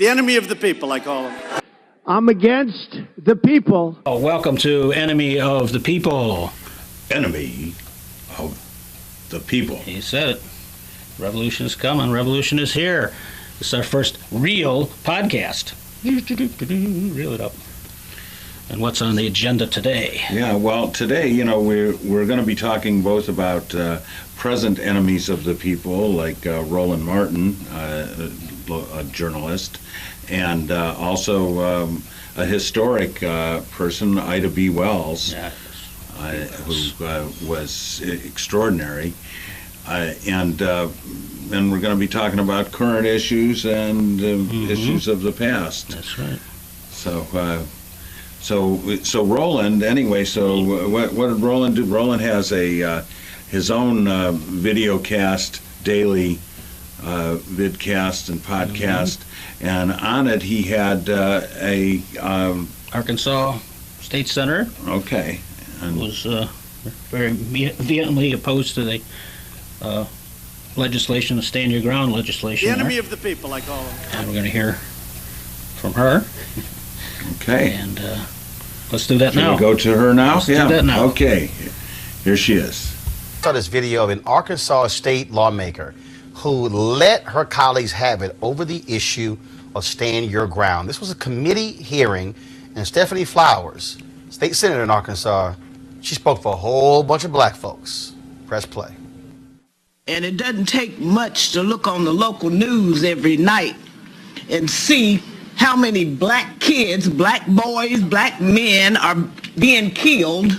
enemy of the people, I call him. I'm against the people. Oh, welcome to Enemy of the People. Enemy of the people. He said it. Revolution is coming. Revolution is here. This is our first real podcast. Reel it up. And what's on the agenda today? Yeah, well, today, you know, we're going to be talking both about present enemies of the people, like Roland Martin, a journalist, and also a historic person, Ida B. Wells, Yeah. who was extraordinary. And we're going to be talking about current issues and issues of the past. That's right. So Roland, anyway, what did Roland do? Roland has his own videocast, daily vidcast and podcast, and on it he had a Arkansas State Senator. Okay. And Was very vehemently opposed to the legislation, the Stand Your Ground legislation. The enemy there. of the people, I call him. And we're going to hear from her. okay. And let's do that Should now. we go to her now? Let's do that now. Okay. Here she is. I saw this video of an Arkansas state lawmaker who let her colleagues have it over the issue of Stand Your Ground. This was a committee hearing, and Stephanie Flowers, state senator in Arkansas, she spoke for a whole bunch of black folks. Press play. And it doesn't take much to look on the local news every night and see how many black kids, black boys, black men are being killed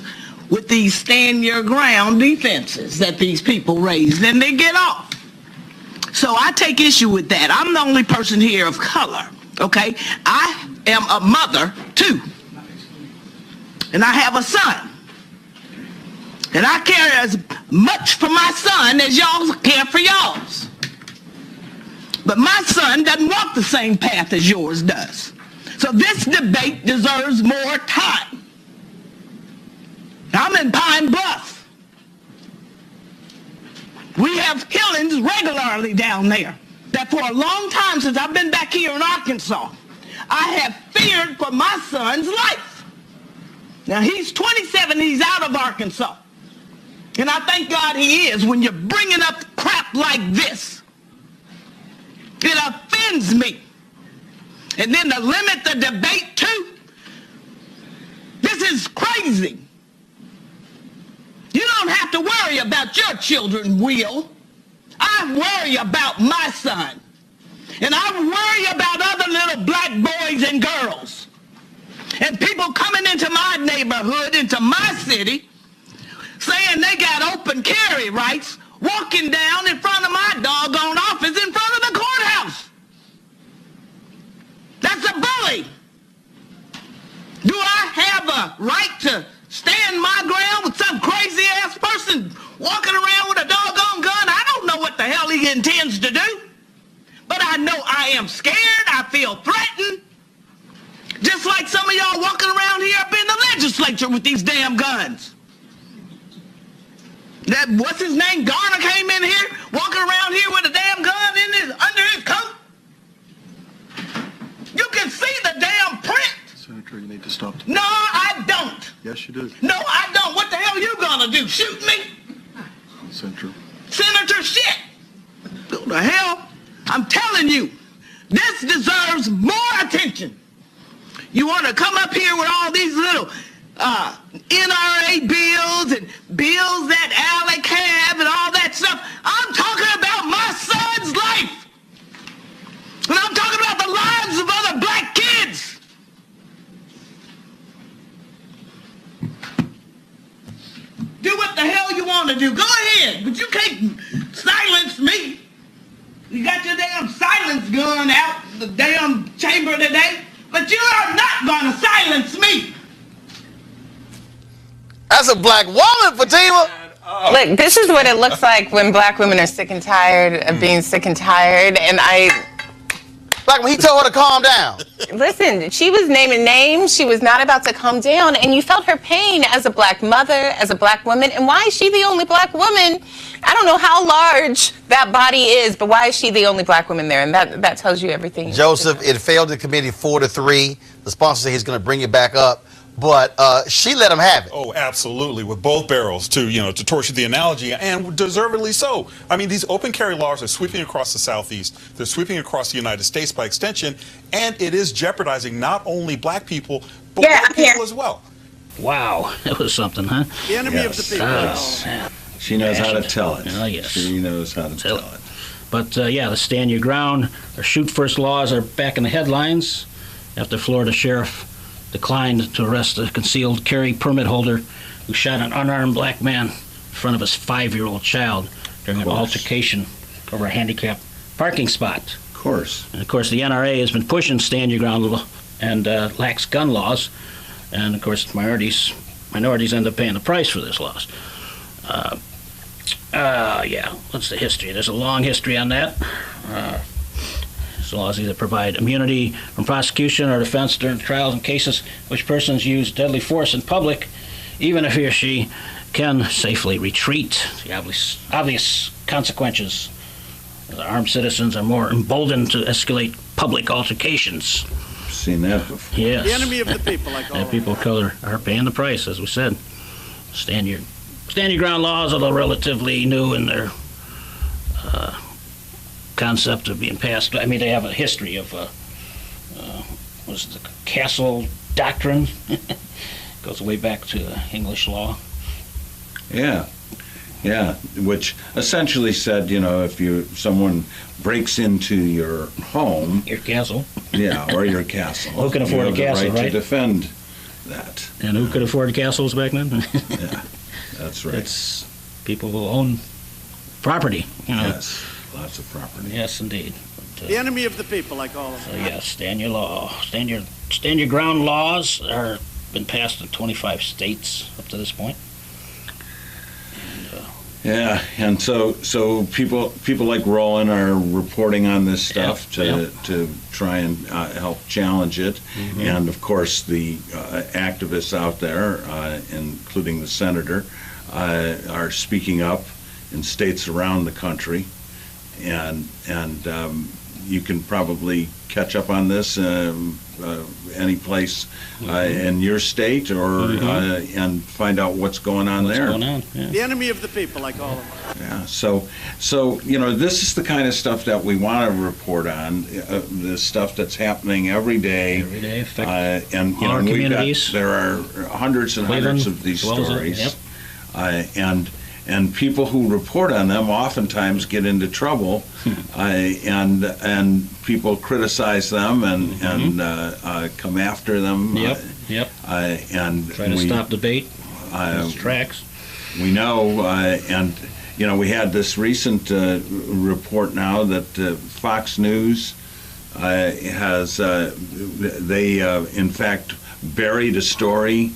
with these stand your ground defenses that these people raise, and they get off. So I take issue with that. I'm the only person here of color, okay? I am a mother too, and I have a son. And I care as much for my son as y'all care for y'all's. But my son doesn't walk the same path as yours does. So this debate deserves more time. I'm in Pine Bluff. We have killings regularly down there. That for a long time since I've been back here in Arkansas, I have feared for my son's life. Now he's 27, he's out of Arkansas. And I thank God he is. When you're bringing up crap like this, it offends me. And then to limit the debate too, this is crazy. You don't have to worry about your children, Will. I worry about my son. And I worry about other little black boys and girls. And people coming into my neighborhood, into my city, saying they got open carry rights, walking down in front of my doggone office in front of the courthouse. That's a bully. Do I have a right to stand my ground with some crazy ass person walking around with a doggone gun? I don't know what the hell he intends to do. But I know I am scared. I feel threatened. Just like some of y'all walking around here up in the legislature with these damn guns. That, what's his name, Garner came in here, walking around here with a damn gun under his coat. You can see the damn print. Senator, you need to stop. No, I don't. Yes, you do. No, I don't. What the hell are you gonna do? Shoot me? Senator. Senator shit. What the hell? I'm telling you, this deserves more attention. You want to come up here with all these little NRA bills and bills that Alec have and all that stuff. I'm talking about my son's life. And I'm talking about the lives of other black kids. Do what the hell you want to do. Go ahead, but you can't silence me. You got your damn silence gun out the damn chamber today, but you are not going to silence me. That's a black woman, Fatima. Look, this is what it looks like when black women are sick and tired of being sick and tired, and Like when he told her to calm down. Listen, she was naming names. She was not about to calm down. And you felt her pain as a black mother, as a black woman. And why is she the only black woman? I don't know how large that body is, but why is she the only black woman there? And that tells you everything. Joseph, it failed in committee 4-3. The sponsor said he's going to bring it back up. But she let him have it. Oh, absolutely, with both barrels, to torture the analogy, and deservedly so. I mean, these open carry laws are sweeping across the Southeast. They're sweeping across the United States by extension, and it is jeopardizing not only black people, but white people as well. Wow, that was something, huh? The enemy of the people. Oh, man. She knows how to tell it. Oh, yes. She knows how to tell it. But, yeah, the stand your ground or shoot first laws are back in the headlines after Florida sheriff declined to arrest a concealed carry permit holder who shot an unarmed black man in front of his 5-year-old child during an altercation over a handicapped parking spot. Of course. And, of course, the NRA has been pushing stand your ground law and lax gun laws. And, of course, minorities end up paying the price for this laws. Yeah, what's the history? There's a long history on that. Laws either provide immunity from prosecution or defense during trials and cases in which persons use deadly force in public, even if he or she can safely retreat. The obvious consequences. The armed citizens are more emboldened to escalate public altercations. Seen that before. Yes. The enemy of the people, I call And them. people of color are paying the price, as we said. Stand your ground laws, although relatively new in their concept of being passed. I mean, they have a history of was the Castle Doctrine. Goes way back to English law. Yeah, which essentially said, if someone breaks into your home, Your castle. yeah, or your castle, Who can afford you have a castle, the right right? to defend that. And who could afford castles back then? Yeah, that's right. It's people who own property. Yes, lots of property. Yes, indeed. But, The enemy of the people, I call them. so yes, stand your law. Stand your ground laws are been passed in 25 states up to this point. Yeah, and so people like Roland are reporting on this stuff to try and help challenge it, and of course the activists out there, including the senator, are speaking up in states around the country, and you can probably catch up on this any place in your state or and find out what's going on there. What's going on? Yeah. The enemy of the people, I call them. Yeah, so this is the kind of stuff that we want to report on, the stuff that's happening every day. Every day, affect and all our communities. there are hundreds and hundreds of these stories, and people who report on them oftentimes get into trouble, and people criticize them and come after them. And try to stop debate. Its tracks. We know, and we had this recent report now that Fox News has they in fact buried a story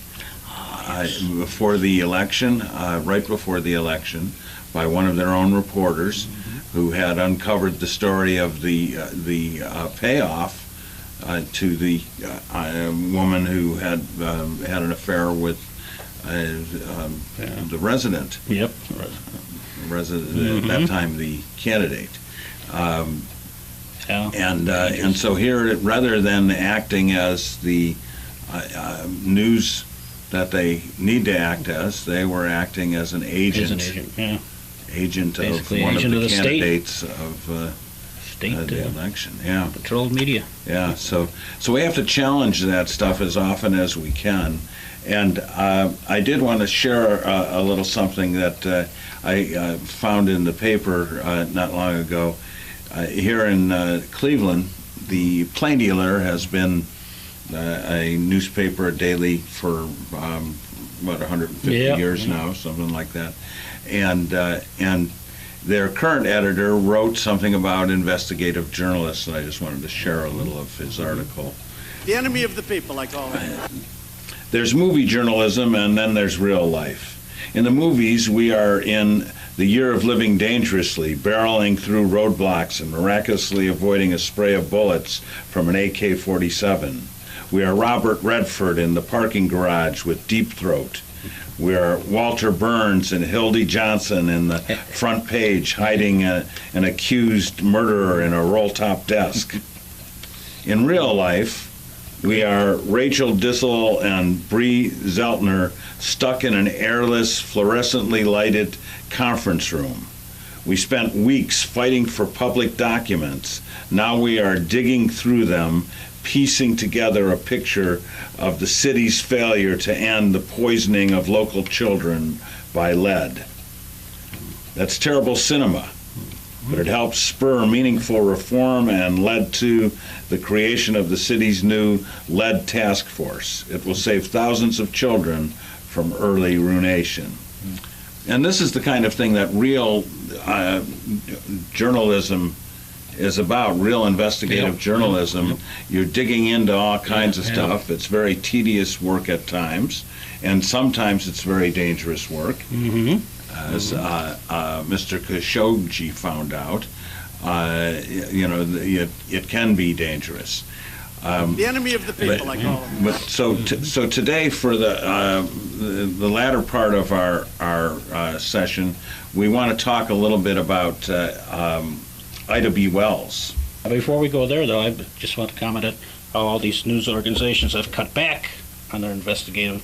before the election, right before the election, by one of their own reporters who had uncovered the story of the payoff to the woman who had had an affair with the resident. Yep. At that time, the candidate. Yeah. And so here, rather than acting as the news that they need to act as, they were acting as an agent. Agent of Basically, one agent of the of the candidates of the election. Yeah. Controlled media. Yeah. So we have to challenge that stuff as often as we can. And I did want to share a little something that I found in the paper not long ago. Here in Cleveland, the Plain Dealer has been a newspaper daily for what 150 years now, something like that, and their current editor wrote something about investigative journalists, and I just wanted to share a little of his article. The enemy of the people, I call them. There's movie journalism, and then there's real life. In the movies, we are in the year of living dangerously, barreling through roadblocks and miraculously avoiding a spray of bullets from an AK-47. We are Robert Redford in the parking garage with Deep Throat. We are Walter Burns and Hildy Johnson in the front page, hiding an accused murderer in a roll-top desk. In real life, we are Rachel Dissel and Bree Zeltner stuck in an airless, fluorescently lighted conference room. We spent weeks fighting for public documents. Now we are digging through them, piecing together a picture of the city's failure to end the poisoning of local children by lead. That's terrible cinema, but it helped spur meaningful reform and led to the creation of the city's new lead task force. It will save thousands of children from early ruination. And this is the kind of thing that real journalism is about, real investigative journalism. You're digging into all kinds of stuff. It's very tedious work at times, and sometimes it's very dangerous work. As Mr. Khashoggi found out, it can be dangerous. The enemy of the people, I call them. But so today, for the latter part of our session, we want to talk a little bit about Ida B. Wells. Before we go there, though, I just want to comment on how all these news organizations have cut back on their investigative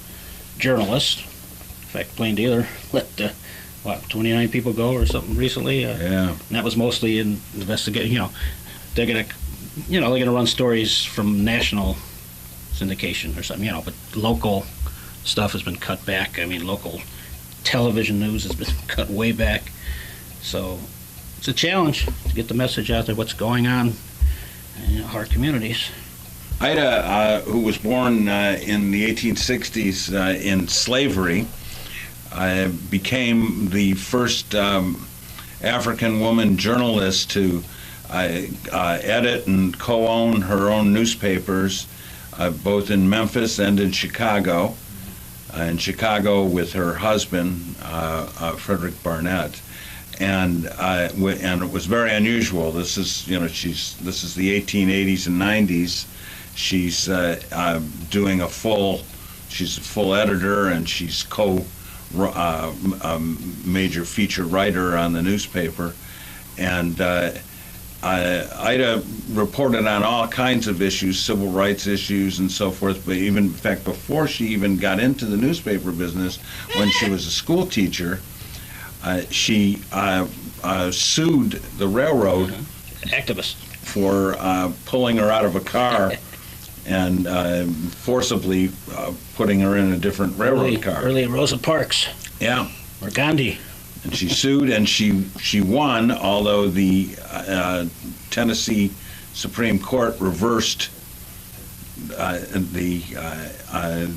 journalists. In fact, Plain Dealer let 29 people go or something recently. Yeah. And that was mostly in investigating. They're gonna run stories from national syndication or something. But local stuff has been cut back. I mean, local television news has been cut way back. So it's a challenge to get the message out there, what's going on in our communities. Ida, who was born in the 1860s in slavery, became the first African woman journalist to edit and co-own her own newspapers, both in Memphis and in Chicago. In Chicago with her husband, Frederick Barnett. And it was very unusual. This is the 1880s and 90s. She's doing she's a full editor, and she's major feature writer on the newspaper. And Ida reported on all kinds of issues, civil rights issues and so forth, but even, in fact, before she even got into the newspaper business, when she was a school teacher, she sued the railroad activist for pulling her out of a car and forcibly putting her in a different railroad car. Early Rosa Parks. Yeah. Or Gandhi. And she sued, and she won, although the Tennessee Supreme Court reversed the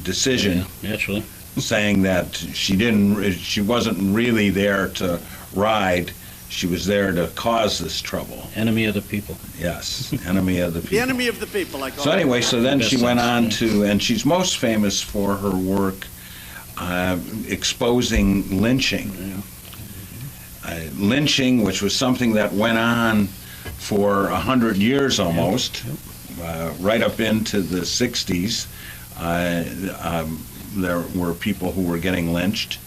decision. Yeah, naturally. Saying that she wasn't really there to ride, she was there to cause this trouble. Enemy of the people. Yes, enemy of the people. The enemy of the people, I call So them. anyway, so then she went on to, and she's most famous for her work exposing lynching. Lynching, which was something that went on for 100 years almost, right up into the 60s. There were people who were getting lynched,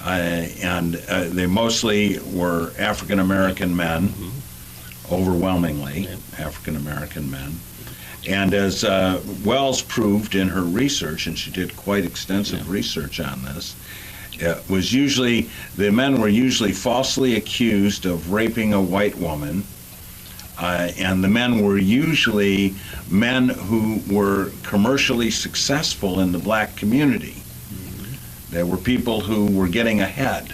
and they mostly were African American men, overwhelmingly African American men. And as Wells proved in her research, and she did quite extensive research on this, the men were usually falsely accused of raping a white woman, and the men were usually men who were commercially successful in the black community. There were people who were getting ahead.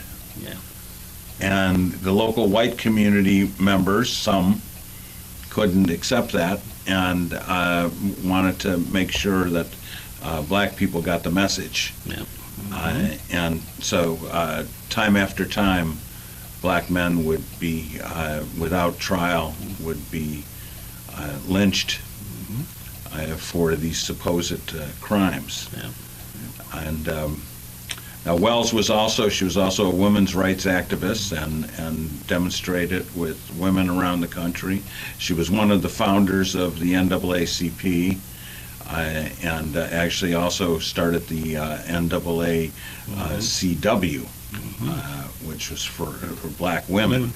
And the local white community members, some, couldn't accept that and wanted to make sure that black people got the message. And so time after time, black men would be, without trial, would be lynched for these supposed crimes. And Now, Wells was she was also a women's rights activist and demonstrated with women around the country. She was one of the founders of the NAACP and actually also started the NAACW, which was for black women.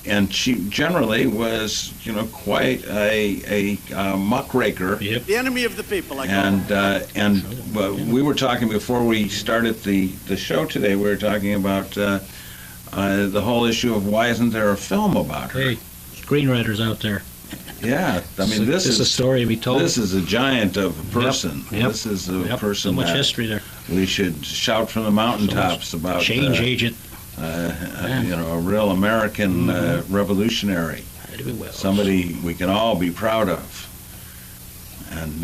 And she generally was, quite a muckraker. Yep. The enemy of the people, I call And we were talking before we started the show today. We were talking about the whole issue of why isn't there a film about her? Hey, screenwriters out there. Yeah, I mean this is a story to be told. This is a giant of a person. Yep. This is a person So much that history there. we should shout from the mountaintops about. Change agent. A real American revolutionary. Somebody we can all be proud of. And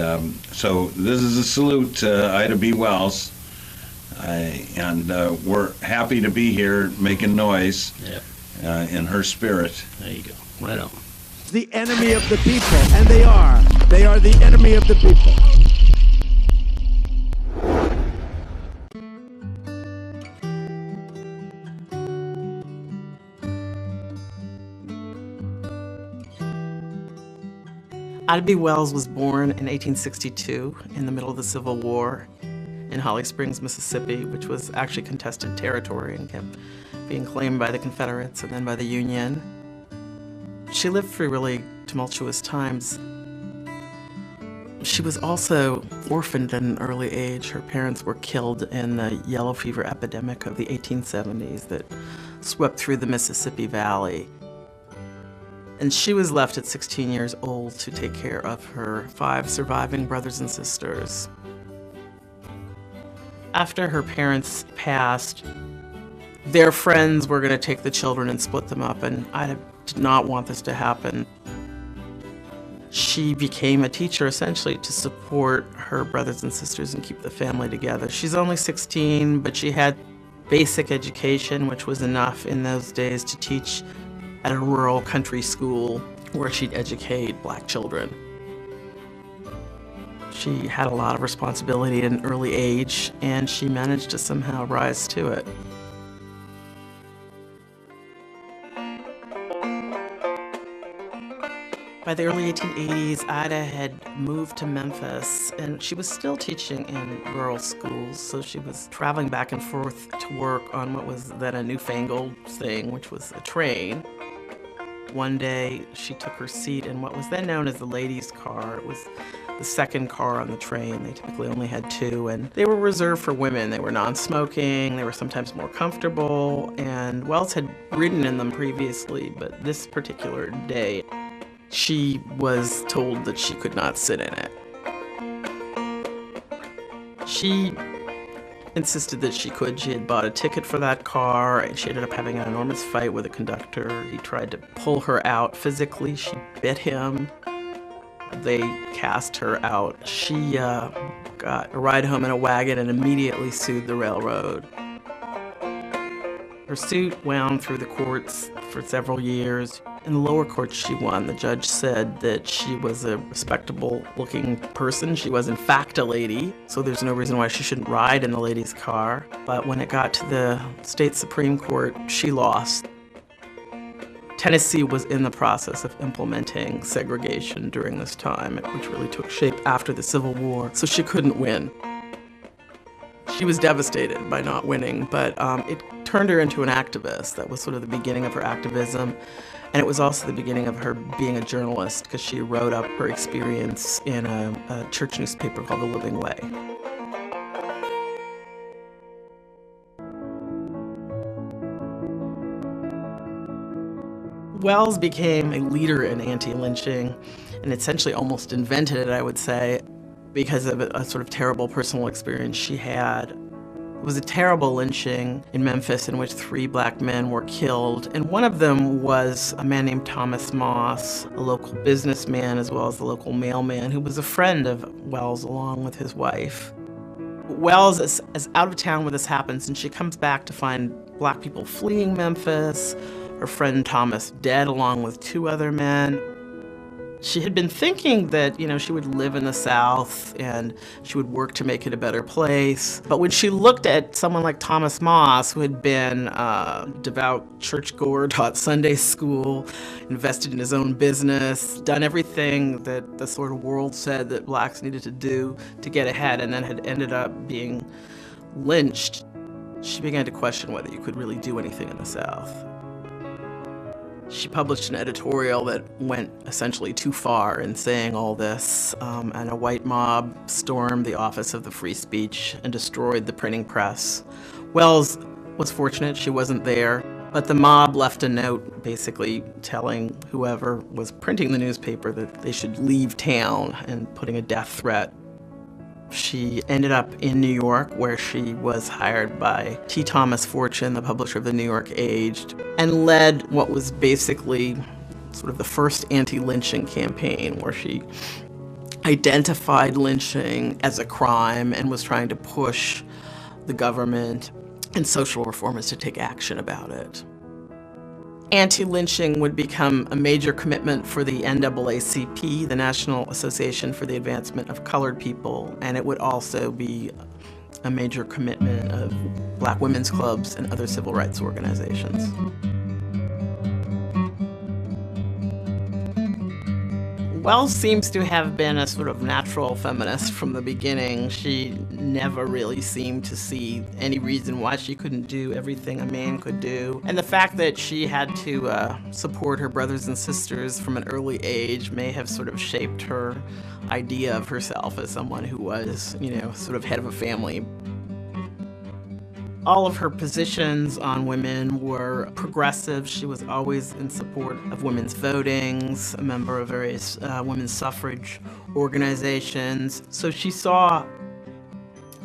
so this is a salute to Ida B. Wells. And we're happy to be here making noise in her spirit. There you go. Right on. The enemy of the people, and they are. They are the enemy of the people. Ida B. Wells was born in 1862 in the middle of the Civil War in Holly Springs, Mississippi, which was actually contested territory and kept being claimed by the Confederates and then by the Union. She lived through really tumultuous times. She was also orphaned at an early age. Her parents were killed in the yellow fever epidemic of the 1870s that swept through the Mississippi Valley. And she was left at 16 years old to take care of her 5 surviving brothers and sisters. After her parents passed, their friends were going to take the children and split them up, and Ida did not want this to happen. She became a teacher essentially to support her brothers and sisters and keep the family together. She's only 16, but she had basic education, which was enough in those days to teach at a rural country school where she'd educate black children. She had a lot of responsibility at an early age, and she managed to somehow rise to it. By the early 1880s, Ida had moved to Memphis, and she was still teaching in rural schools, so she was traveling back and forth to work on what was then a newfangled thing, which was a train. One day, she took her seat in what was then known as the ladies' car. It was the second car on the train. They typically only had 2, and they were reserved for women. They were non-smoking, they were sometimes more comfortable, and Wells had ridden in them previously, but this particular day, she was told that she could not sit in it. She insisted that she could. She had bought a ticket for that car, and she ended up having an enormous fight with the conductor. He tried to pull her out physically. She bit him. They cast her out. She got a ride home in a wagon and immediately sued the railroad. Her suit wound through the courts for several years. In the lower courts, she won. The judge said that she was a respectable-looking person. She was, in fact, a lady, so there's no reason why she shouldn't ride in the ladies' car. But when it got to the state Supreme Court, she lost. Tennessee was in the process of implementing segregation during this time, which really took shape after the Civil War, so she couldn't win. She was devastated by not winning, but it turned her into an activist. That was sort of the beginning of her activism. And it was also the beginning of her being a journalist, because she wrote up her experience in a church newspaper called The Living Way. Wells became a leader in anti-lynching and essentially almost invented it, I would say, because of a sort of terrible personal experience she had. It was a terrible lynching in Memphis in which 3 black men were killed, and one of them was a man named Thomas Moss, a local businessman as well as the local mailman who was a friend of Wells along with his wife. Wells is out of town when this happens, and she comes back to find black people fleeing Memphis, her friend Thomas dead along with 2 other men. She had been thinking that, she would live in the South and she would work to make it a better place. But when she looked at someone like Thomas Moss, who had been a devout churchgoer, taught Sunday school, invested in his own business, done everything that the sort of world said that blacks needed to do to get ahead, and then had ended up being lynched, she began to question whether you could really do anything in the South. She published an editorial that went essentially too far in saying all this, and a white mob stormed the office of the Free Speech and destroyed the printing press. Wells was fortunate she wasn't there, but the mob left a note basically telling whoever was printing the newspaper that they should leave town and putting a death threat. She ended up in New York, where she was hired by T. Thomas Fortune, the publisher of the New York Age, and led what was basically sort of the first anti-lynching campaign, where she identified lynching as a crime and was trying to push the government and social reformers to take action about it. Anti-lynching would become a major commitment for the NAACP, the National Association for the Advancement of Colored People, and it would also be a major commitment of black women's clubs and other civil rights organizations. Wells seems to have been a sort of natural feminist from the beginning. She never really seemed to see any reason why she couldn't do everything a man could do. And the fact that she had to support her brothers and sisters from an early age may have sort of shaped her idea of herself as someone who was, sort of head of a family. All of her positions on women were progressive. She was always in support of women's votings, a member of various women's suffrage organizations. So she saw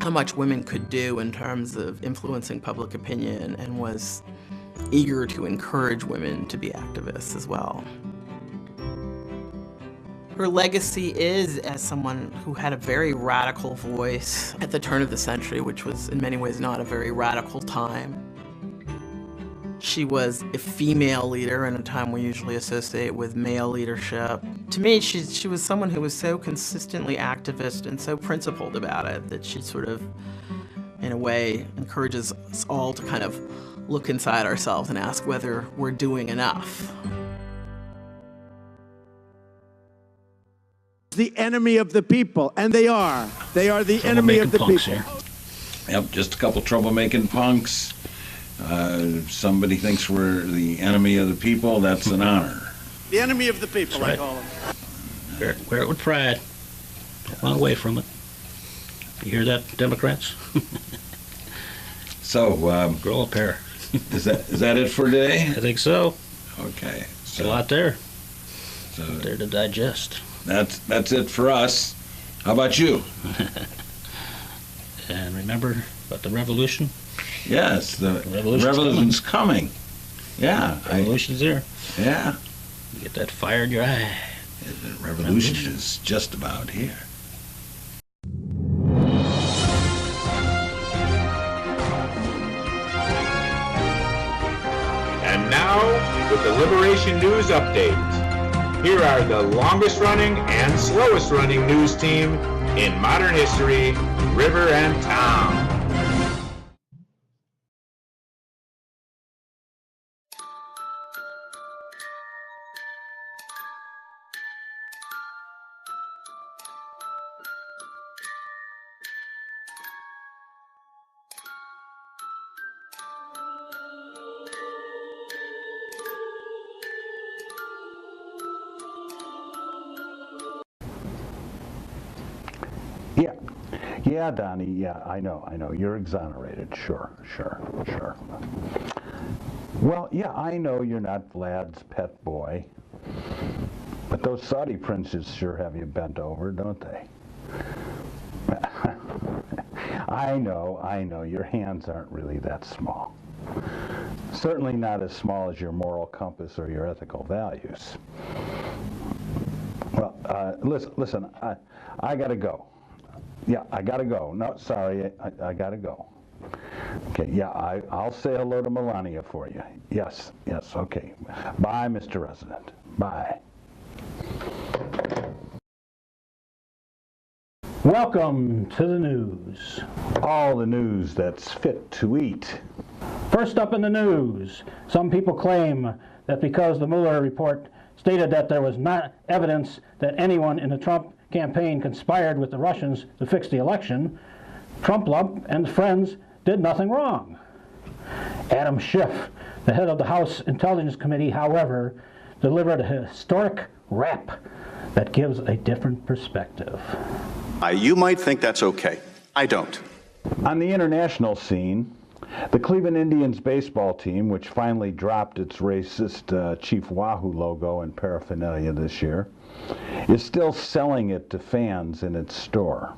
how much women could do in terms of influencing public opinion and was eager to encourage women to be activists as well. Her legacy is as someone who had a very radical voice at the turn of the century, which was in many ways not a very radical time. She was a female leader in a time we usually associate with male leadership. To me, she was someone who was so consistently activist and so principled about it that she sort of, in a way, encourages us all to kind of look inside ourselves and ask whether we're doing enough. The enemy of the people, and they are. They are the enemy of the people. Here. Yep, just a couple troublemaking punks. Somebody thinks we're the enemy of the people. That's an honor. The enemy of the people, That's right. I call them. Wear it with pride. Don't run away from it. You hear that, Democrats? So, Grow a pair. is that it for today? I think so. Okay. There's a lot there. So There to digest. that's it for us. How about you? And remember about the revolution? Yes, the Revolution's coming. Yeah. Revolution's there. Yeah. You get that fire in your eye. The revolution is just about here. And now, with the Liberation News Update. Here are the longest running and slowest running news team in modern history, river and town. Yeah, Donnie, yeah, I know, you're exonerated, sure. Well, yeah, I know you're not Vlad's pet boy, but those Saudi princes sure have you bent over, don't they? I know, your hands aren't really that small. Certainly not as small as your moral compass or your ethical values. Well, listen, I gotta go. Yeah, I gotta go. No, sorry, I gotta go. Okay, yeah, I'll say hello to Melania for you. Yes, okay. Bye, Mr. Resident. Bye. Welcome to the news. All the news that's fit to eat. First up in the news, some people claim that because the Mueller report stated that there was not evidence that anyone in the Trump campaign conspired with the Russians to fix the election, Trump and friends did nothing wrong. Adam Schiff, the head of the House Intelligence Committee, however, delivered a historic rap that gives a different perspective. You might think that's okay. I don't. On the international scene, the Cleveland Indians baseball team, which finally dropped its racist Chief Wahoo logo and paraphernalia this year, is still selling it to fans in its store.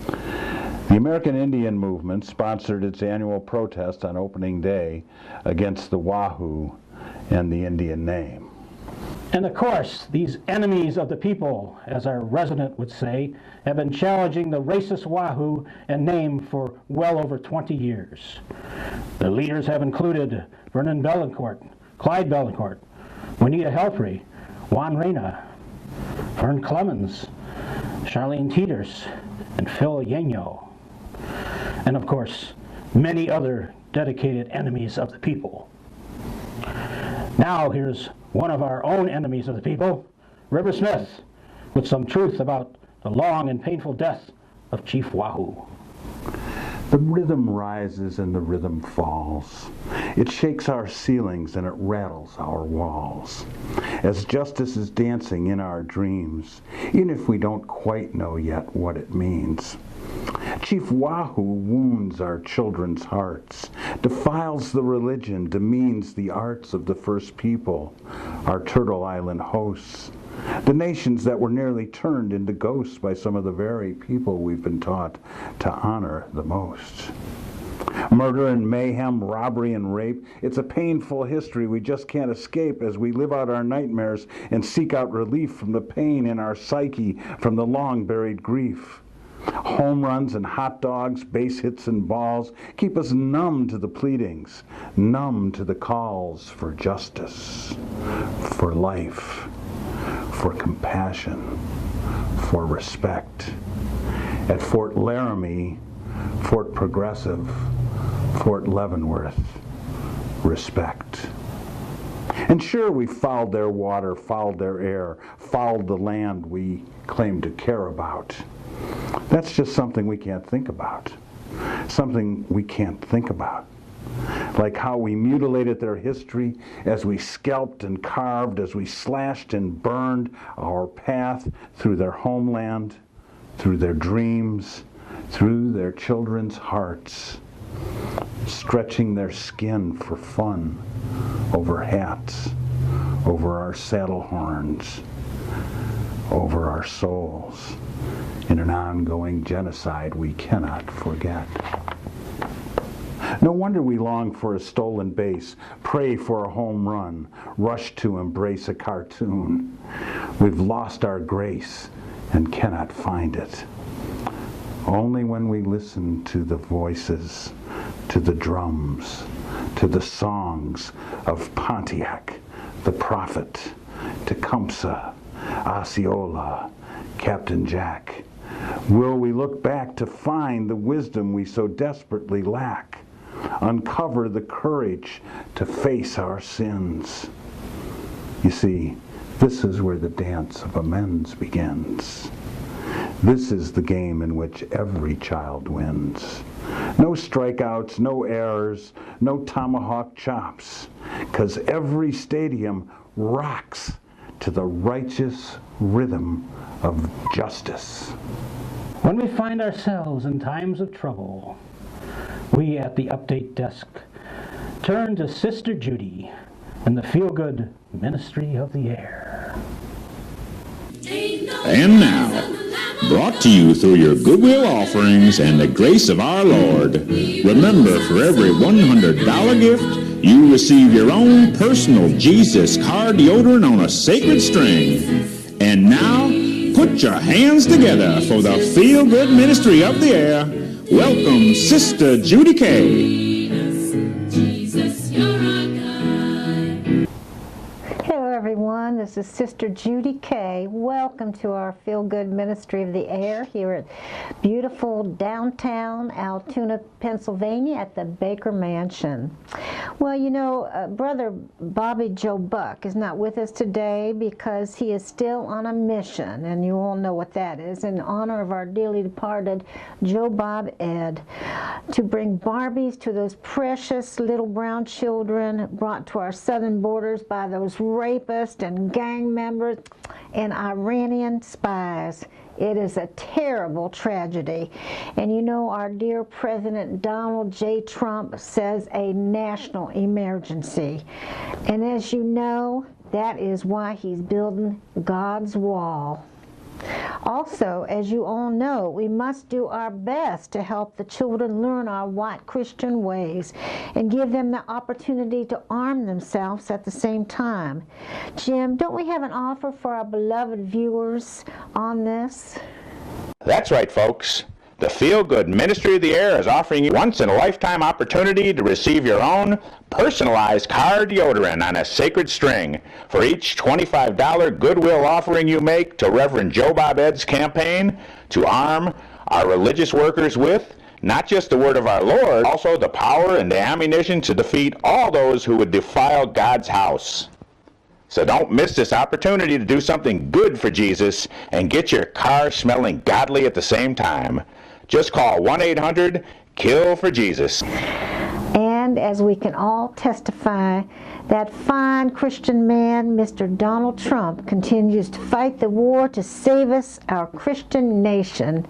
The American Indian Movement sponsored its annual protest on opening day against the Wahoo and the Indian name. And of course, these enemies of the people, as our resident would say, have been challenging the racist Wahoo and name for well over 20 years. The leaders have included Vernon Bellecourt, Clyde Bellecourt, Juanita Helfrey, Juan Reyna, Vern Clemens, Charlene Teeters, and Phil Yenyo. And of course, many other dedicated enemies of the people. Now here's one of our own enemies of the people, River Smith, with some truth about the long and painful death of Chief Wahoo. The rhythm rises and the rhythm falls. It shakes our ceilings and it rattles our walls. As justice is dancing in our dreams, even if we don't quite know yet what it means. Chief Wahoo wounds our children's hearts, defiles the religion, demeans the arts of the first people, our Turtle Island hosts, the nations that were nearly turned into ghosts by some of the very people we've been taught to honor the most. Murder and mayhem, robbery and rape, it's a painful history we just can't escape as we live out our nightmares and seek out relief from the pain in our psyche, from the long-buried grief. Home runs and hot dogs, base hits and balls keep us numb to the pleadings, numb to the calls for justice, for life, for compassion, for respect. At Fort Laramie, Fort Progressive, Fort Leavenworth, respect. And sure, we fouled their water, fouled their air, fouled the land we claim to care about. That's just something we can't think about. Something we can't think about. Like how we mutilated their history as we scalped and carved, as we slashed and burned our path through their homeland, through their dreams, through their children's hearts, stretching their skin for fun over hats, over our saddle horns, over our souls, in an ongoing genocide we cannot forget. No wonder we long for a stolen base, pray for a home run, rush to embrace a cartoon. We've lost our grace and cannot find it. Only when we listen to the voices, to the drums, to the songs of Pontiac, the Prophet, Tecumseh, Osceola, Captain Jack, will we look back to find the wisdom we so desperately lack, uncover the courage to face our sins. You see, this is where the dance of amends begins. This is the game in which every child wins. No strikeouts, no errors, no tomahawk chops, 'cause every stadium rocks to the righteous rhythm of justice. When we find ourselves in times of trouble, we at the update desk turn to Sister Judy and the feel-good ministry of the air. And now, brought to you through your goodwill offerings and the grace of our Lord. Remember, for every $100 gift, you receive your own personal Jesus car deodorant on a sacred string. And now, put your hands together for the feel-good ministry of the air. Welcome, Sister Judy K. Hello, everyone. This This is Sister Judy K. Welcome to our Feel Good Ministry of the Air here at beautiful downtown Altoona, Pennsylvania at the Baker Mansion. Well, you know, Brother Bobby Joe Buck is not with us today because he is still on a mission, and you all know what that is, in honor of our dearly departed Joe Bob Ed, to bring Barbies to those precious little brown children brought to our southern borders by those rapists and gang members and Iranian spies. It is a terrible tragedy. And you know, our dear President Donald J. Trump says a national emergency. And as you know, that is why he's building God's wall. Also, as you all know, we must do our best to help the children learn our white Christian ways and give them the opportunity to arm themselves at the same time. Jim, don't we have an offer for our beloved viewers on this? That's right, folks. The Feel Good Ministry of the Air is offering you once-in-a-lifetime opportunity to receive your own personalized car deodorant on a sacred string for each $25 goodwill offering you make to Reverend Joe Bob Ed's campaign to arm our religious workers with not just the word of our Lord, also the power and the ammunition to defeat all those who would defile God's house. So don't miss this opportunity to do something good for Jesus and get your car smelling godly at the same time. Just call 1-800-KILL-FOR-JESUS. And as we can all testify, that fine Christian man, Mr. Donald Trump, continues to fight the war to save us, our Christian nation.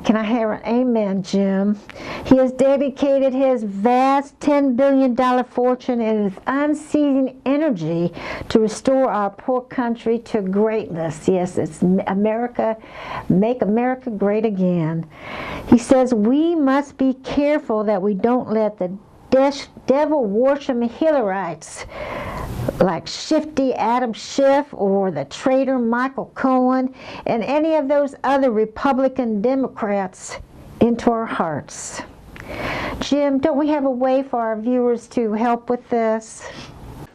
Can I hear an amen, Jim? He has dedicated his vast $10 billion fortune and his unceasing energy to restore our poor country to greatness. Yes, it's America, make America great again. He says we must be careful that we don't let the devil-worshiping Hillarites like Shifty Adam Schiff or the traitor Michael Cohen and any of those other Republican Democrats into our hearts. Jim, don't we have a way for our viewers to help with this?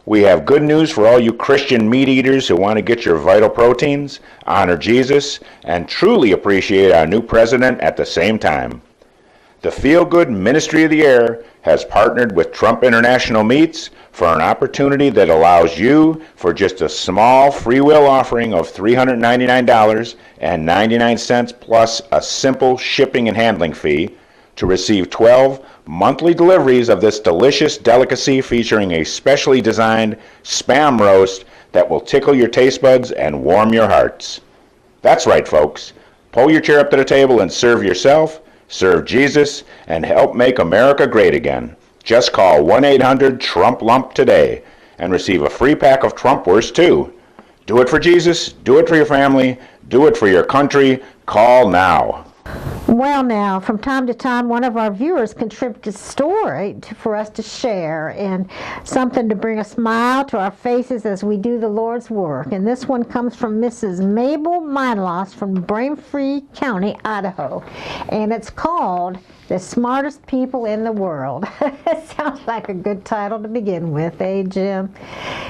We have good news for all you Christian meat eaters who want to get your vital proteins, honor Jesus, and truly appreciate our new president at the same time. The Feel Good Ministry of the Air has partnered with Trump International Meats for an opportunity that allows you, for just a small free will offering of $399.99 plus a simple shipping and handling fee, to receive 12 monthly deliveries of this delicious delicacy featuring a specially designed Spam roast that will tickle your taste buds and warm your hearts. That's right, folks. Pull your chair up to the table and serve yourself, serve Jesus, and help make America great again. Just call 1-800-TRUMP-LUMP today and receive a free pack of Trumpwurst too. Do it for Jesus, do it for your family, do it for your country. Call now. Well, now, from time to time, one of our viewers contributes a story for us to share and something to bring a smile to our faces as we do the Lord's work. And this one comes from Mrs. Mabel Mineloss from Braintree County, Idaho. And it's called The Smartest People in the World. It sounds like a good title to begin with, eh, Jim?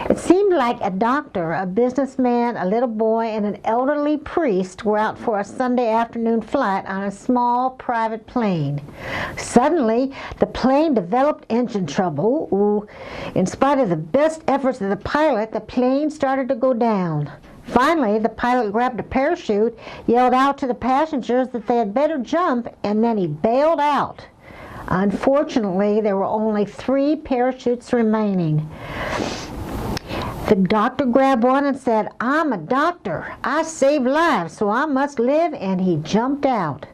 It seemed like a doctor, a businessman, a little boy, and an elderly priest were out for a Sunday afternoon flight on a small private plane. Suddenly, the plane developed engine trouble. Ooh. In spite of the best efforts of the pilot, the plane started to go down. Finally, the pilot grabbed a parachute, yelled out to the passengers that they had better jump, and then he bailed out. Unfortunately, there were only 3 parachutes remaining. The doctor grabbed one and said, "I'm a doctor. I save lives, so I must live," and he jumped out.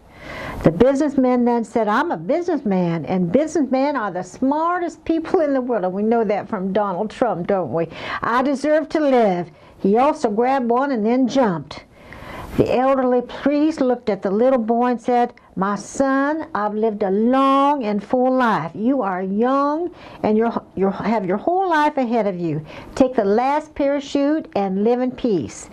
The businessman then said, "I'm a businessman, and businessmen are the smartest people in the world." And we know that from Donald Trump, don't we? "I deserve to live." He also grabbed one and then jumped. The elderly priest looked at the little boy and said, My son, I've lived a long and full life. You are young and you have your whole life ahead of you. Take the last parachute and live in peace.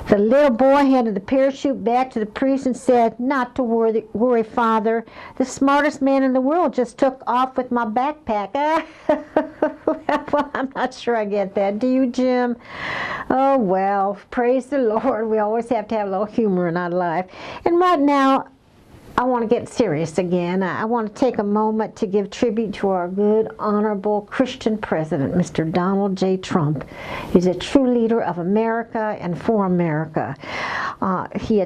The little boy handed the parachute back to the priest and said, "Not to worry, Father. The smartest man in the world just took off with my backpack." Well, I'm not sure I get that. Do you, Jim? Oh, well, praise the Lord. We always have to have a little humor in our life. And right now, I want to get serious again. I want to take a moment to give tribute to our good, honorable Christian president, Mr. Donald J. Trump. He's a true leader of America and for America. He's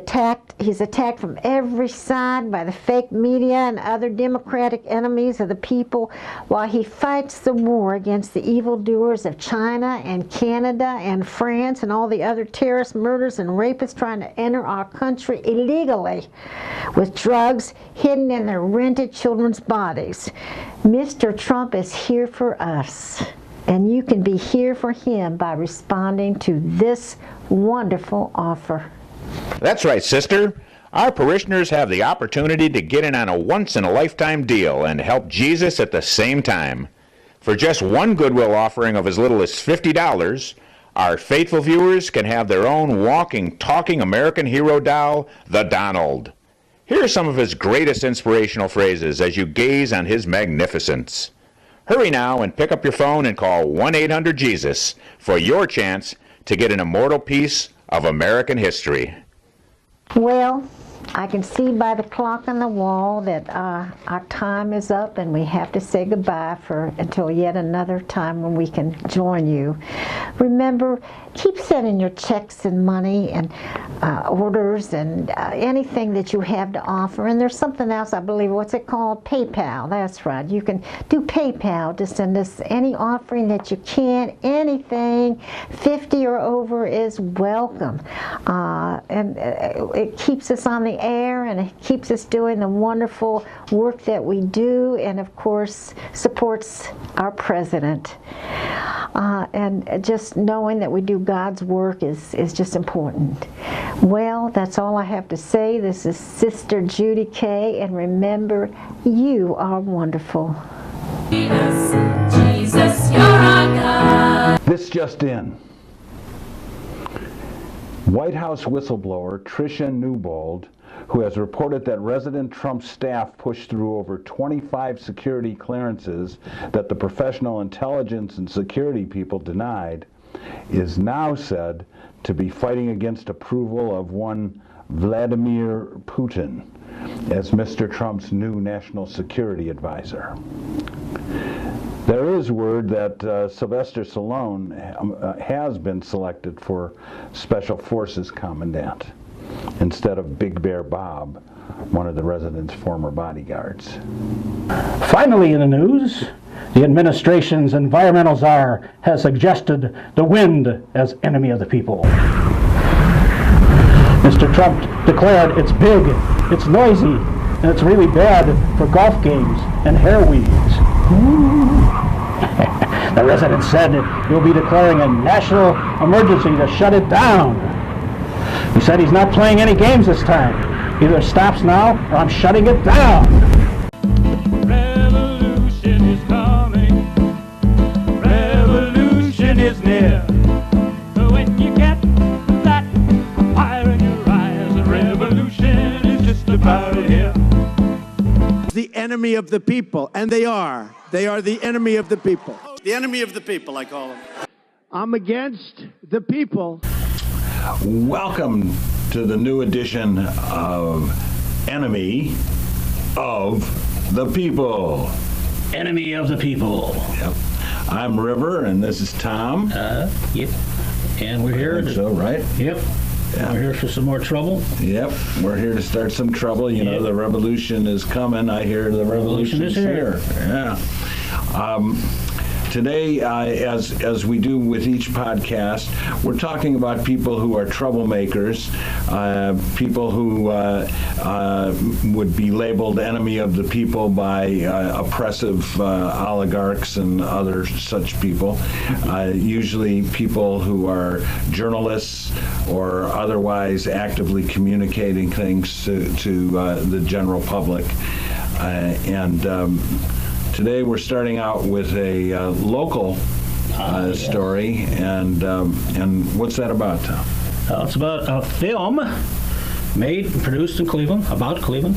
attacked from every side by the fake media and other democratic enemies of the people while he fights the war against the evildoers of China and Canada and France and all the other terrorist murderers and rapists trying to enter our country illegally with drugs hidden in their rented children's bodies. Mr. Trump is here for us, and you can be here for him by responding to this wonderful offer. That's right, sister. Our parishioners have the opportunity to get in on a once-in-a-lifetime deal and help Jesus at the same time. For just one goodwill offering of as little as $50, our faithful viewers can have their own walking, talking American hero doll, the Donald. Here are some of his greatest inspirational phrases as you gaze on his magnificence. Hurry now and pick up your phone and call 1-800-JESUS for your chance to get an immortal piece of American history. Well, I can see by the clock on the wall that our time is up and we have to say goodbye until yet another time when we can join you. Remember, keep sending your checks and money and orders and anything that you have to offer. And there's something else, I believe, what's it called? PayPal. That's right. You can do PayPal to send us any offering that you can. Anything 50 or over is welcome. And it keeps us on the air and it keeps us doing the wonderful work that we do, and of course supports our president. And just knowing that we do God's work is just important. Well, that's all I have to say. This is Sister Judy K, and remember, you are wonderful. Jesus, you're our God. This just in. White House whistleblower Tricia Newbold, who has reported that President Trump's staff pushed through over 25 security clearances that the professional intelligence and security people denied, is now said to be fighting against approval of one Vladimir Putin as Mr. Trump's new national security advisor. There is word that Sylvester Stallone has been selected for Special Forces Commandant instead of Big Bear Bob, one of the president's former bodyguards. Finally in the news, the administration's environmental czar has suggested the wind as enemy of the people. Mr. Trump declared it's big, it's noisy, and it's really bad for golf games and hair weaves. The resident said he'll be declaring a national emergency to shut it down. He said he's not playing any games this time. Either it stops now or I'm shutting it down. Revolution is coming. Revolution is near. When you get that fire in your eyes, the revolution is just about here. The enemy of the people, and they are. They are the enemy of the people. The enemy of the people, I call them. I'm against the people. Welcome to the new edition of Enemy of the People. Enemy of the people. Yep. I'm River, and this is Tom. Yep. And we're here. Right? Yep. Yeah. We're here for some more trouble. Yep. We're here to start some trouble. You know, the revolution is coming. I hear the revolution is here. Yeah. Today, as we do with each podcast, we're talking about people who are troublemakers, people who would be labeled enemy of the people by oppressive oligarchs and other such people, usually people who are journalists or otherwise actively communicating things to the general public. Today we're starting out with a local story, and what's that about, Tom? It's about a film made and produced in Cleveland, about Cleveland.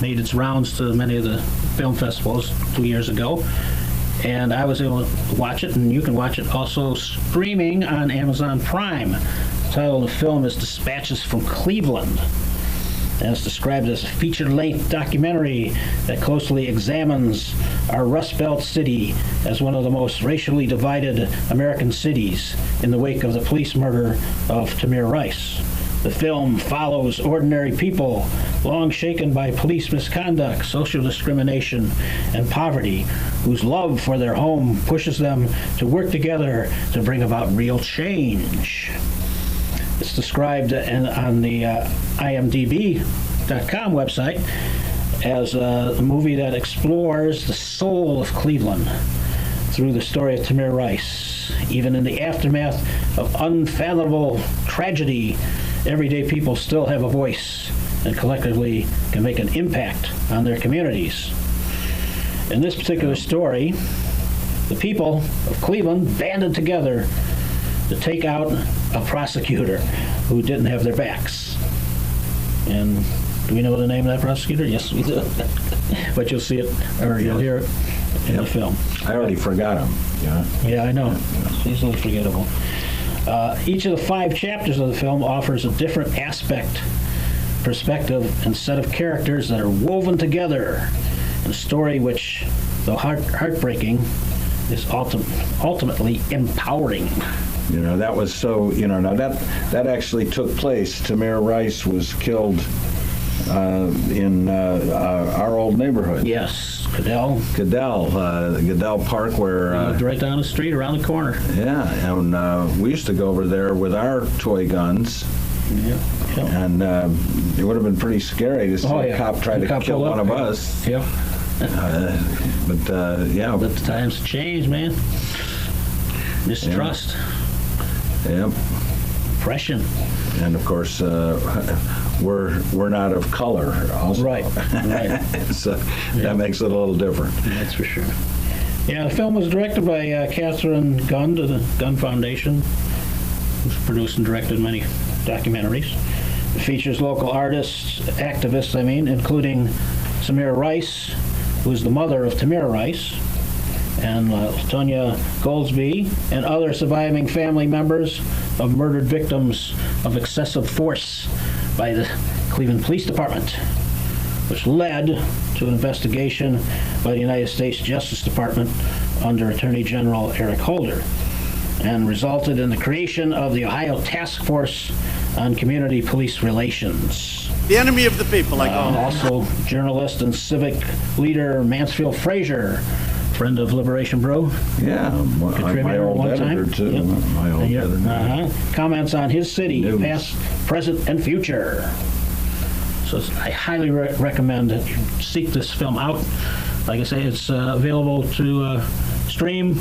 Made its rounds to many of the film festivals 2 years ago, and I was able to watch it, and you can watch it also streaming on Amazon Prime. The title of the film is Dispatches from Cleveland. And it's described as a feature-length documentary that closely examines our Rust Belt city as one of the most racially divided American cities in the wake of the police murder of Tamir Rice. The film follows ordinary people, long shaken by police misconduct, social discrimination, and poverty, whose love for their home pushes them to work together to bring about real change. It's described on the IMDb.com website as a movie that explores the soul of Cleveland through the story of Tamir Rice. Even in the aftermath of unfathomable tragedy, everyday people still have a voice and collectively can make an impact on their communities. In this particular story, the people of Cleveland banded together to take out a prosecutor who didn't have their backs. And do we know the name of that prosecutor? Yes, we do. But you'll see it, or you'll hear it in the film. I already forgot him. Yeah, I know. He's a little forgettable. Each of the 5 chapters of the film offers a different perspective, and set of characters that are woven together in a story which, though heartbreaking, is ultimately empowering. You know, that was so, now that actually took place. Tamir Rice was killed in our old neighborhood. Yes, Goodell Park, where... right down the street, around the corner. Yeah, and we used to go over there with our toy guns. Yeah. And it would have been pretty scary to see a cop try to kill one of us. Yeah. But the times change, man. Mistrust. Yep. Oppression. And of course, we're not of color also. Right. So that makes it a little different. That's for sure. Yeah, the film was directed by Catherine Gund of the Gund Foundation, who's produced and directed many documentaries. It features local artists, activists, including Samira Rice, who is the mother of Tamir Rice, and Tonya Goldsby, and other surviving family members of murdered victims of excessive force by the Cleveland Police Department, which led to an investigation by the United States Justice Department under Attorney General Eric Holder, and resulted in the creation of the Ohio Task Force on Community Police Relations. The enemy of the people, I call him. Also, journalist and civic leader Mansfield Frazier, friend of Liberation Brew. Yeah, my old editor, too. Yep. My old editor. Comments on his city, past, present, and future. So I highly recommend that you seek this film out. Like I say, it's available to stream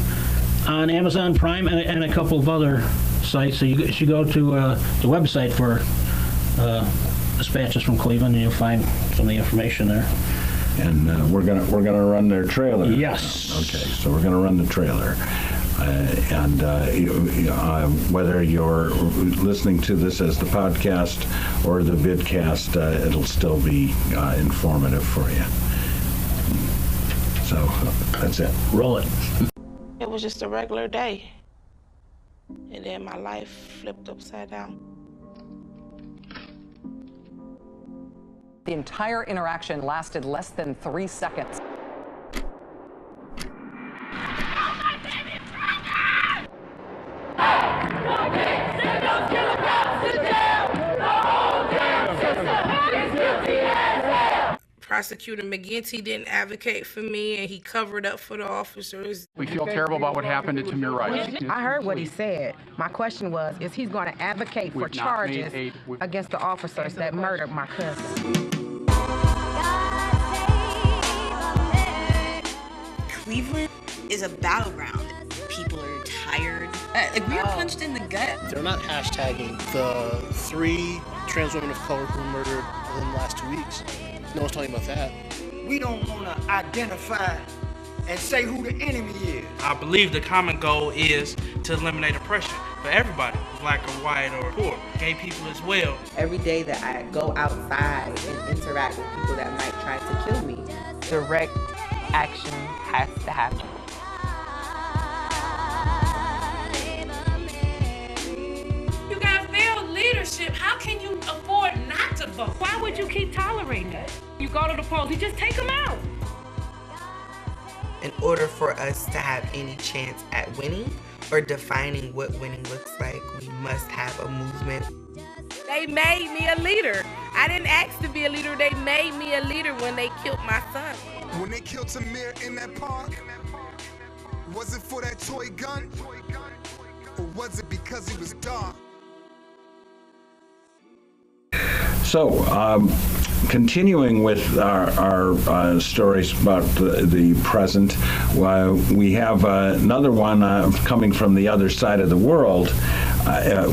on Amazon Prime and a couple of other sites. So you should go to the website for Dispatches from Cleveland, and you'll find some of the information there. And we're gonna run their trailer. Yes. Okay, so we're gonna run the trailer, and whether you're listening to this as the podcast or the vidcast, it'll still be informative for you. So that's it. Roll it. It was just a regular day, and then my life flipped upside down. The entire interaction lasted less than 3 seconds. Prosecutor McGinty didn't advocate for me, and he covered up for the officers. We feel terrible about what happened to Tamir Rice. I heard what he said. My question was, is he's going to advocate for charges against the officers that murdered my cousin? Cleveland is a battleground. People are tired. We were punched in the gut. They're not hashtagging the 3 trans women of color who were murdered within the last 2 weeks. No one's talking about that. We don't want to identify and say who the enemy is. I believe the common goal is to eliminate oppression for everybody, black or white or poor, gay people as well. Every day that I go outside and interact with people that might try to kill me, direct action has to happen. You got failed leadership. How can you afford not to vote? Why would you keep tolerating it? You go to the polls, you just take them out. In order for us to have any chance at winning or defining what winning looks like, we must have a movement. They made me a leader. I didn't ask to be a leader. They made me a leader when they killed my son. When they killed Tamir in that park, was it for that toy gun? Or was it because he was dark? So, continuing with our stories about the present, we have another one coming from the other side of the world,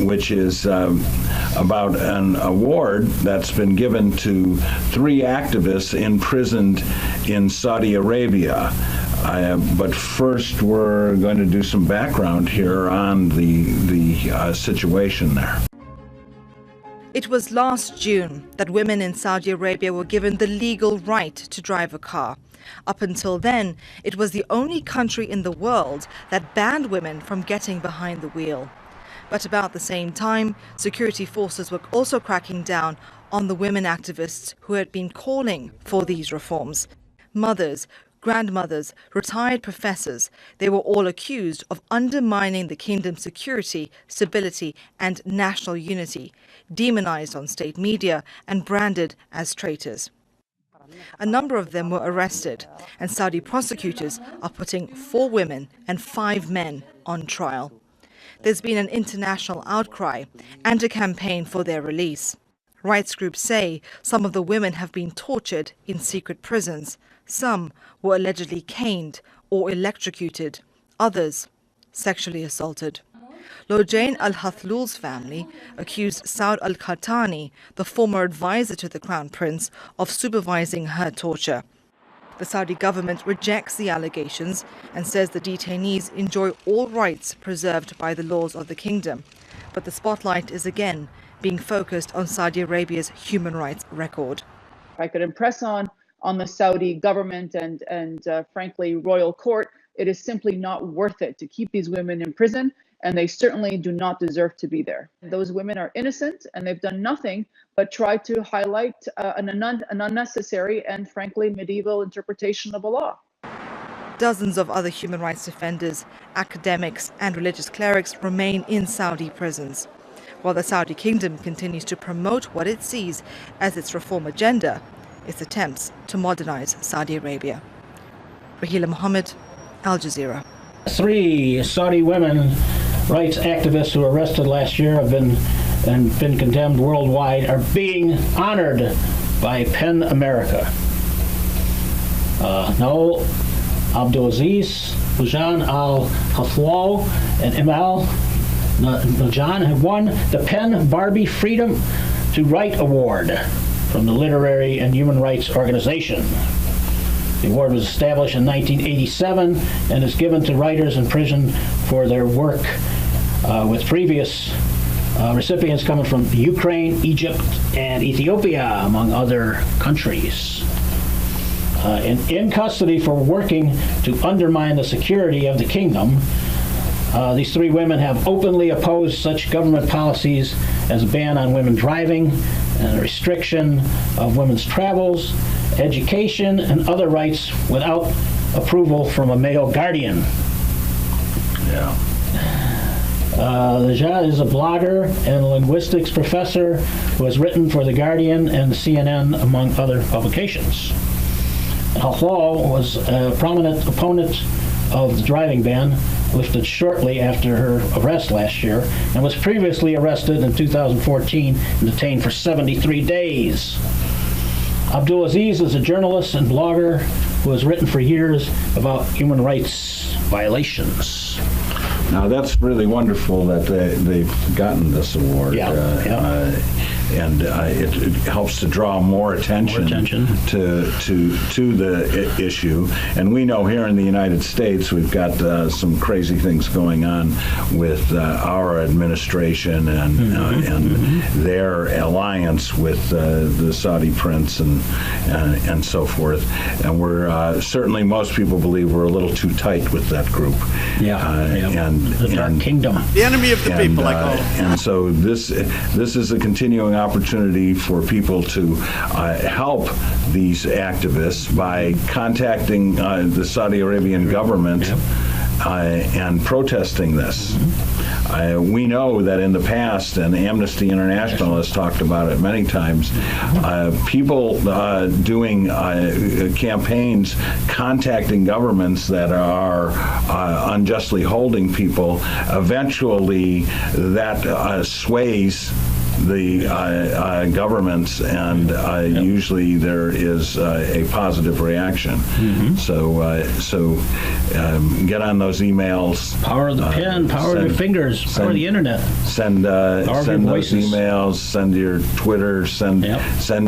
which is about an award that's been given to 3 activists imprisoned in Saudi Arabia. But first, we're going to do some background here on the situation there. It was last June that women in Saudi Arabia were given the legal right to drive a car. Up until then, it was the only country in the world that banned women from getting behind the wheel. But about the same time, security forces were also cracking down on the women activists who had been calling for these reforms. Mothers, grandmothers, retired professors, they were all accused of undermining the kingdom's security, stability, and national unity, demonized on state media and branded as traitors. A number of them were arrested, and Saudi prosecutors are putting 4 women and 5 men on trial. There's been an international outcry and a campaign for their release. Rights groups say some of the women have been tortured in secret prisons. Some were allegedly caned or electrocuted. Others sexually assaulted. Lojain al-Hathlul's family accused Saud al-Qahtani, the former advisor to the Crown Prince, of supervising her torture. The Saudi government rejects the allegations and says the detainees enjoy all rights preserved by the laws of the kingdom. But the spotlight is again being focused on Saudi Arabia's human rights record. If I could impress on the Saudi government and frankly, royal court, it is simply not worth it to keep these women in prison, and they certainly do not deserve to be there. Those women are innocent, and they've done nothing but try to highlight an unnecessary and frankly medieval interpretation of a law. Dozens of other human rights defenders, academics, and religious clerics remain in Saudi prisons. While the Saudi kingdom continues to promote what it sees as its reform agenda, its attempts to modernize Saudi Arabia. Rahila Mohammed, Al Jazeera. 3 Saudi women rights activists who were arrested last year have been condemned worldwide are being honored by PEN America. Noel Abdulaziz, Bujan Al-Hathwal, and Imal Najan have won the PEN Barbie Freedom to Write Award from the Literary and Human Rights Organization. The award was established in 1987 and is given to writers in prison for their work, with previous recipients coming from Ukraine, Egypt, and Ethiopia, among other countries. In custody for working to undermine the security of the kingdom, these 3 women have openly opposed such government policies as a ban on women driving and a restriction of women's travels, education, and other rights without approval from a male guardian. Yeah. Leja is a blogger and linguistics professor who has written for The Guardian and CNN, among other publications. Hall was a prominent opponent of the driving ban, lifted shortly after her arrest last year, and was previously arrested in 2014 and detained for 73 days. Abdulaziz is a journalist and blogger who has written for years about human rights violations. Now that's really wonderful that they've gotten this award. And it helps to draw more attention to the issue. And we know here in the United States we've got some crazy things going on with our administration and their alliance with the Saudi prince and so forth. And we're certainly, most people believe we're a little too tight with that group. And the Dark Kingdom, the enemy of the people, I call it. And so this is a continuing opportunity for people to help these activists by contacting the Saudi Arabian government and protesting this. We know that in the past, and Amnesty International has talked about it many times, people doing campaigns contacting governments that are unjustly holding people, eventually that sways the governments, and usually there is a positive reaction. So get on those emails. Power of the pen, power of your fingers, power of the internet. Send those emails, send your Twitter, send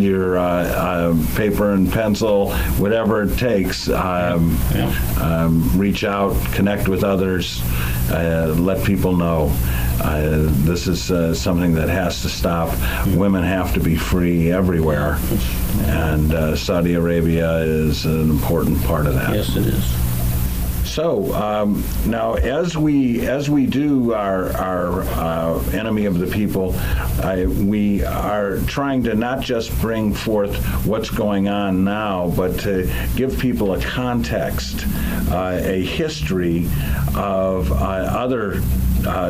your paper and pencil, whatever it takes. Reach out, connect with others, let people know. This is something that has to stop. Women have to be free everywhere, and Saudi Arabia is an important part of that. Yes, it is. So now, as we do our enemy of the people, we are trying to not just bring forth what's going on now, but to give people a context, a history of other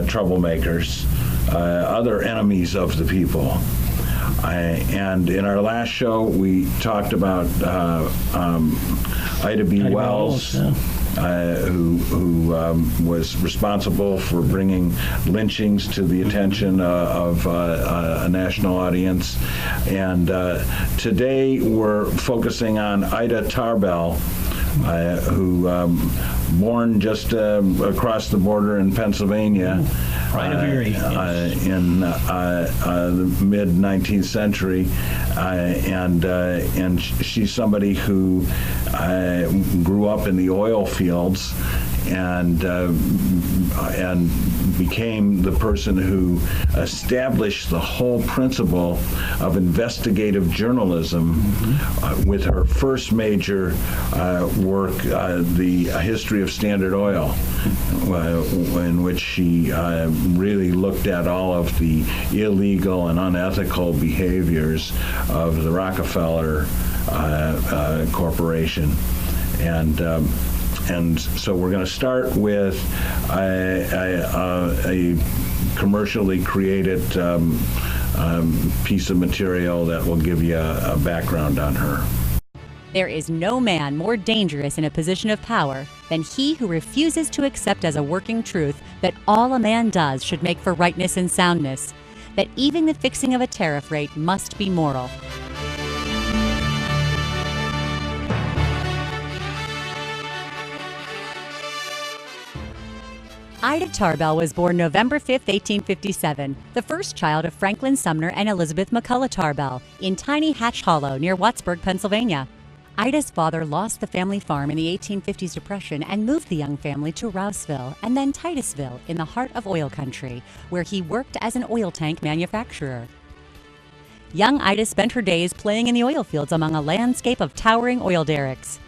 troublemakers, other enemies of the people. And in our last show, we talked about Ida B. Wells, who was responsible for bringing lynchings to the attention of a national audience. And today we're focusing on Ida Tarbell, who born just across the border in Pennsylvania in the mid-19th century, and she's somebody who grew up in the oil fields and became the person who established the whole principle of investigative journalism with her first major work, The History of Standard Oil, in which she really looked at all of the illegal and unethical behaviors of the Rockefeller Corporation. And so we're going to start with a commercially created piece of material that will give you a background on her. There is no man more dangerous in a position of power than he who refuses to accept as a working truth that all a man does should make for rightness and soundness, that even the fixing of a tariff rate must be moral. Ida Tarbell was born November 5, 1857, the first child of Franklin Sumner and Elizabeth McCullough Tarbell, in tiny Hatch Hollow near Wattsburg, Pennsylvania. Ida's father lost the family farm in the 1850s Depression and moved the young family to Rouseville and then Titusville in the heart of oil country, where he worked as an oil tank manufacturer. Young Ida spent her days playing in the oil fields among a landscape of towering oil derricks.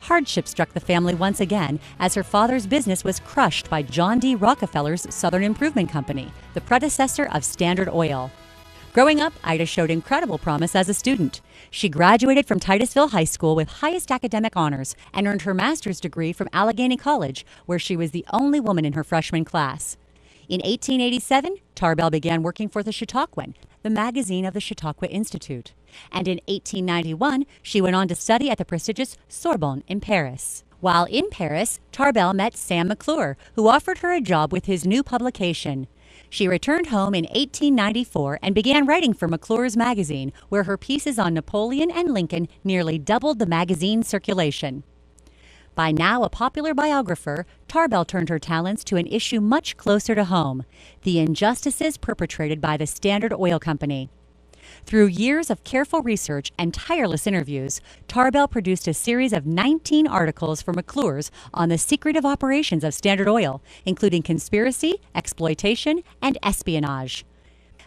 Hardship struck the family once again as her father's business was crushed by John D. Rockefeller's Southern Improvement Company, the predecessor of Standard Oil. Growing up, Ida showed incredible promise as a student. She graduated from Titusville High School with highest academic honors and earned her master's degree from Allegheny College, where she was the only woman in her freshman class. In 1887, Tarbell began working for the Chautauquan, the magazine of the Chautauqua Institute. And in 1891, she went on to study at the prestigious Sorbonne in Paris. While in Paris, Tarbell met Sam McClure, who offered her a job with his new publication. She returned home in 1894 and began writing for McClure's magazine, where her pieces on Napoleon and Lincoln nearly doubled the magazine's circulation. By now a popular biographer, Tarbell turned her talents to an issue much closer to home: the injustices perpetrated by the Standard Oil Company. Through years of careful research and tireless interviews, Tarbell produced a series of 19 articles for McClure's on the secretive operations of Standard Oil, including conspiracy, exploitation, and espionage.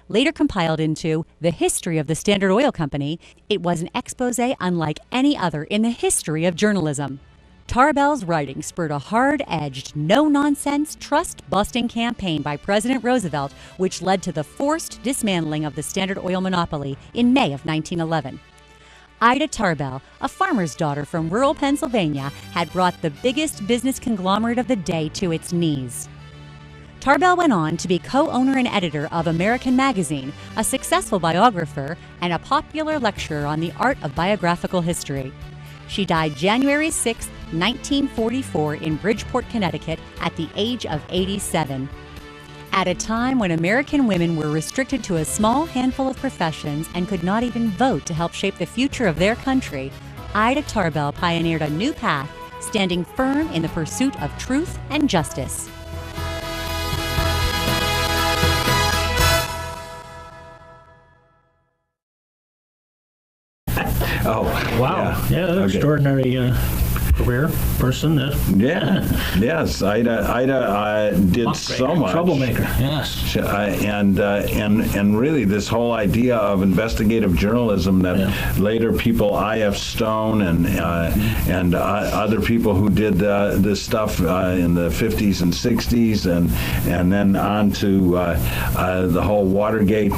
Later compiled into The History of the Standard Oil Company, it was an expose unlike any other in the history of journalism. Tarbell's writing spurred a hard-edged, no-nonsense, trust-busting campaign by President Roosevelt, which led to the forced dismantling of the Standard Oil monopoly in May of 1911. Ida Tarbell, a farmer's daughter from rural Pennsylvania, had brought the biggest business conglomerate of the day to its knees. Tarbell went on to be co-owner and editor of American Magazine, a successful biographer, and a popular lecturer on the art of biographical history. She died January 6, 1944 in Bridgeport, Connecticut at the age of 87. At a time when American women were restricted to a small handful of professions and could not even vote to help shape the future of their country, Ida Tarbell pioneered a new path, standing firm in the pursuit of truth and justice. Oh, wow. Yeah, okay. Extraordinary career person. Yes, Ida did so much. Troublemaker, yes. And really this whole idea of investigative journalism that later people, I.F. Stone and other people who did this stuff in the 50s and 60s and then on to the whole Watergate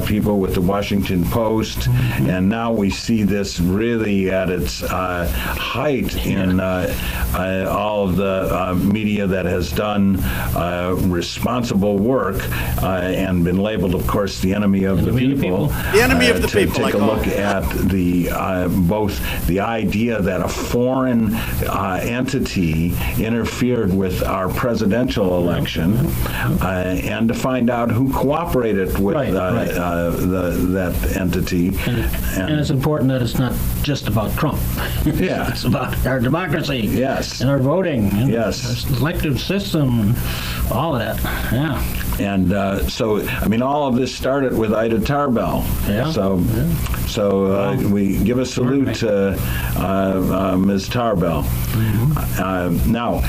people with the Washington Post. And now we see this really at its height in all of the media that has done responsible work and been labeled, of course, the enemy of the people. The enemy of the people. Take a look at the both the idea that a foreign entity interfered with our presidential election and to find out who cooperated with that entity. And it's important that it's not just about Trump. Yeah. It's about our democracy. Yes. And our voting. And yes. Our elective system. All of that. Yeah. And so, I mean, all of this started with Ida Tarbell. Yeah. So we give a salute to Ms. Tarbell. Mm-hmm. Now,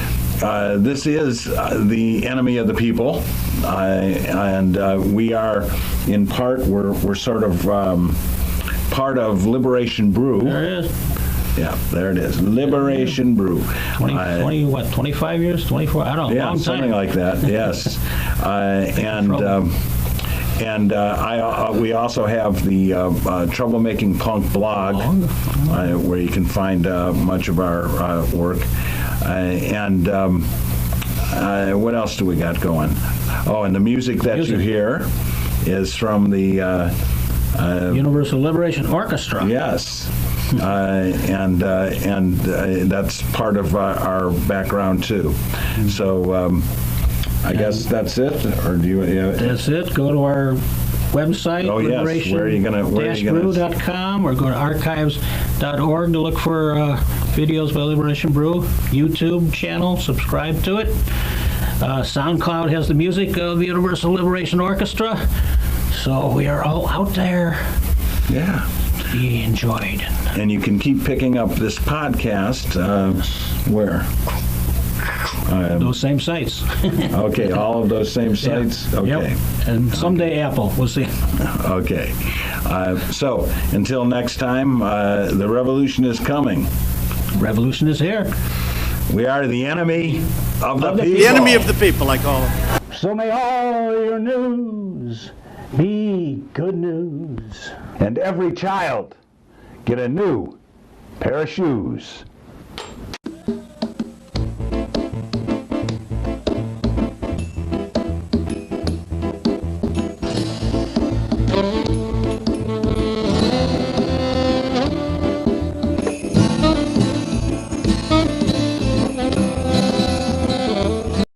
this is the enemy of the people, and we are, in part, we're sort of part of Liberation Brew. There it is. Yeah, there it is. Liberation Brew. 25 years? 24? I don't know. Yeah, something like that, yes. We also have the Troublemaking Punk blog, where you can find much of our work. What else do we got going? Oh, and the music that you hear is from the Universal Liberation Orchestra. Yes. And that's part of our background too. So I guess that's it. Or do you? That's it. Go to our website. Oh yes. Where are you gonna? Brew.com, or go to archives.org to look for videos by Liberation Brew. YouTube channel. Subscribe to it. SoundCloud has the music of the Universal Liberation Orchestra. So we are all out there. Yeah. Be enjoyed. And you can keep picking up this podcast where? Those same sites. Okay, all of those same sites? Yeah. Okay. Yep. And someday Apple, we'll see. Okay. So, until next time, the revolution is coming. Revolution is here. We are the enemy of the people. The enemy of the people, like all of them. So may all your news be good news. And every child get a new pair of shoes.